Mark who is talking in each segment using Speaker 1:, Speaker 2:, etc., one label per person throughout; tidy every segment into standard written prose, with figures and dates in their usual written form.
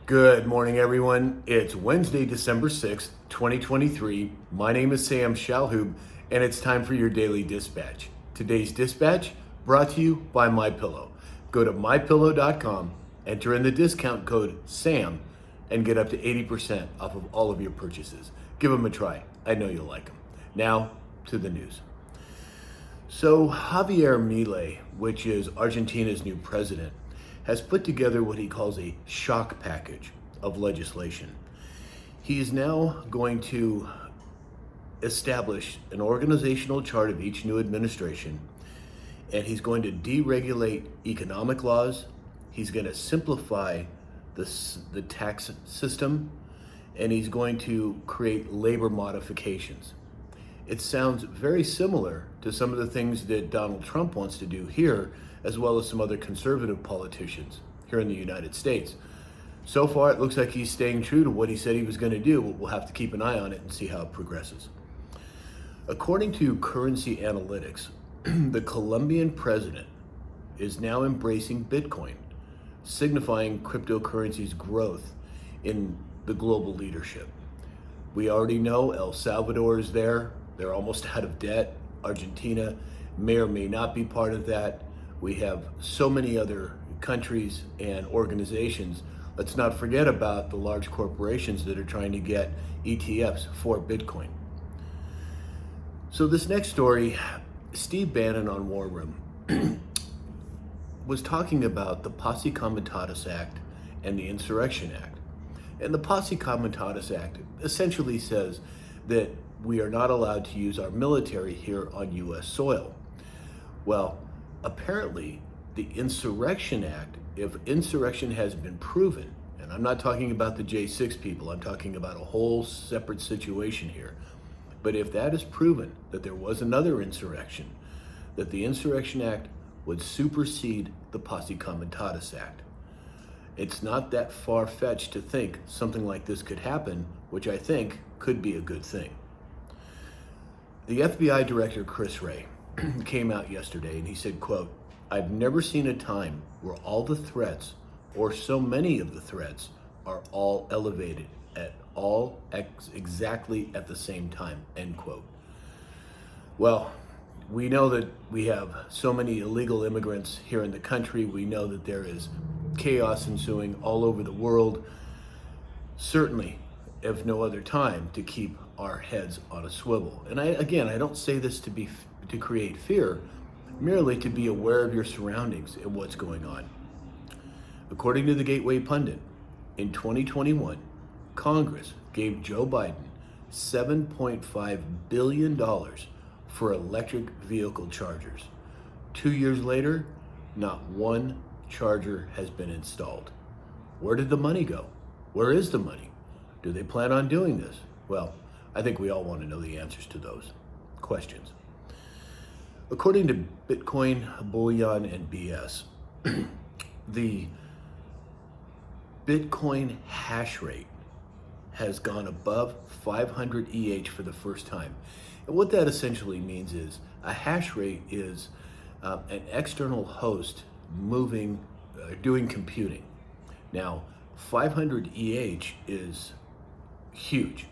Speaker 1: Good morning, everyone. It's Wednesday, December 6th, 2023. My name is Sam Shalhoub, and it's time for your daily dispatch. Today's dispatch brought to you by MyPillow. Go to mypillow.com, enter in the discount code SAM, and get up to 80% off of all of your purchases. Give them a try. I know you'll like them. Now, to the news. So, Javier Milei, which is Argentina's new president, has put together what he calls a shock package of legislation. He is now going to establish an organizational chart of each new administration, and he's going to deregulate economic laws. He's going to simplify the tax system, and he's going to create labor modifications. It sounds very similar to some of the things that Donald Trump wants to do here, as well as some other conservative politicians here in the United States. So far, it looks like he's staying true to what he said he was going to do. We'll have to keep an eye on it and see how it progresses. According to Currency Analytics, the Colombian president is now embracing Bitcoin, signifying cryptocurrency's growth in the global leadership. We already know El Salvador is there. They're almost out of debt. Argentina may or may not be part of that. We have so many other countries and organizations. Let's not forget about the large corporations that are trying to get ETFs for Bitcoin. So this next story, Steve Bannon on War Room was talking about the Posse Comitatus Act and the Insurrection Act. And the Posse Comitatus Act essentially says that we are not allowed to use our military here on U.S. soil. Well, apparently the Insurrection Act, if insurrection has been proven, and I'm not talking about the J6 people, I'm talking about a whole separate situation here. But if that is proven that there was another insurrection, that the Insurrection Act would supersede the Posse Comitatus Act. It's not that far-fetched to think something like this could happen, which I think could be a good thing. The FBI Director Chris Wray came out yesterday and he said, quote, "I've never seen a time where all the threats, or so many of the threats, are all elevated at all exactly at the same time," end quote. Well, we know that we have so many illegal immigrants here in the country. We know that there is chaos ensuing all over the world. Certainly, if no other time, to keep our heads on a swivel. And I don't say this to create fear, merely to be aware of your surroundings and what's going on. According to the Gateway Pundit, in 2021, Congress gave Joe Biden $7.5 billion for electric vehicle chargers. 2 years later, not one charger has been installed. Where did the money go? Where is the money? Do they plan on doing this? Well, I think we all want to know the answers to those questions. According to Bitcoin, Bullion, and BS, the Bitcoin hash rate has gone above 500 EH for the first time. And what that essentially means is a hash rate is an external host doing computing. Now, 500 EH is huge,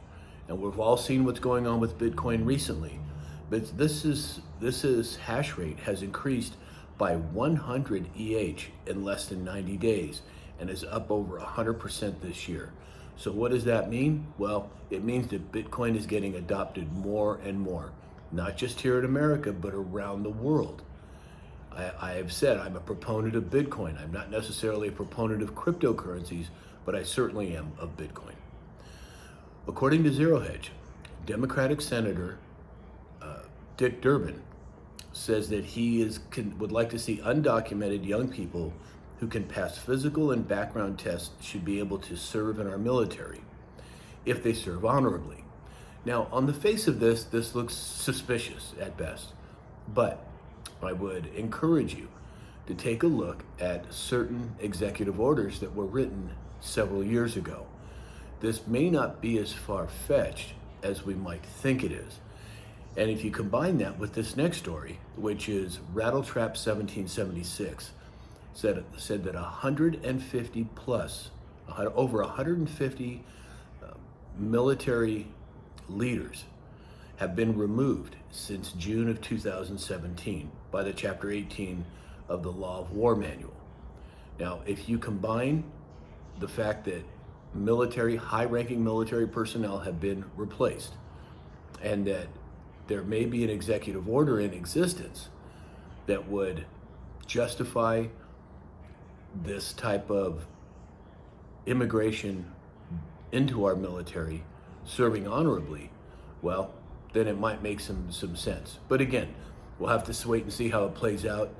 Speaker 1: and we've all seen what's going on with Bitcoin recently. But this hash rate has increased by 100 EH in less than 90 days and is up over 100% this year. So what does that mean? Well, it means that Bitcoin is getting adopted more and more, not just here in America, but around the world. I have said I'm a proponent of Bitcoin. I'm not necessarily a proponent of cryptocurrencies, but I certainly am of Bitcoin. According to Zero Hedge, Democratic Senator Dick Durbin says that he would like to see undocumented young people who can pass physical and background tests should be able to serve in our military if they serve honorably. Now, on the face of this looks suspicious at best, but I would encourage you to take a look at certain executive orders that were written several years ago. This may not be as far-fetched as we might think it is. And if you combine that with this next story, which is Rattletrap 1776, said that 150 plus over 150 military leaders have been removed since June of 2017 by the Chapter 18 of the Law of War Manual. Now, if you combine the fact that high-ranking military personnel have been replaced, and that there may be an executive order in existence that would justify this type of immigration into our military serving honorably, well, then it might make some sense. But again, we'll have to wait and see how it plays out,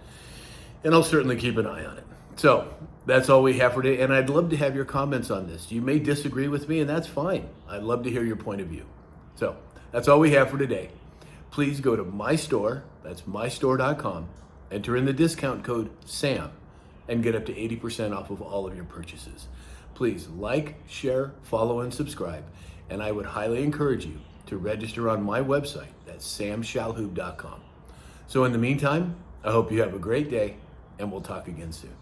Speaker 1: and I'll certainly keep an eye on it. So that's all we have for today, and I'd love to have your comments on this. You may disagree with me, and that's fine. I'd love to hear your point of view. So that's all we have for today. Please go to my store, that's mystore.com, enter in the discount code SAM, and get up to 80% off of all of your purchases. Please like, share, follow, and subscribe, and I would highly encourage you to register on my website, that's samshalhoub.com. So in the meantime, I hope you have a great day, and we'll talk again soon.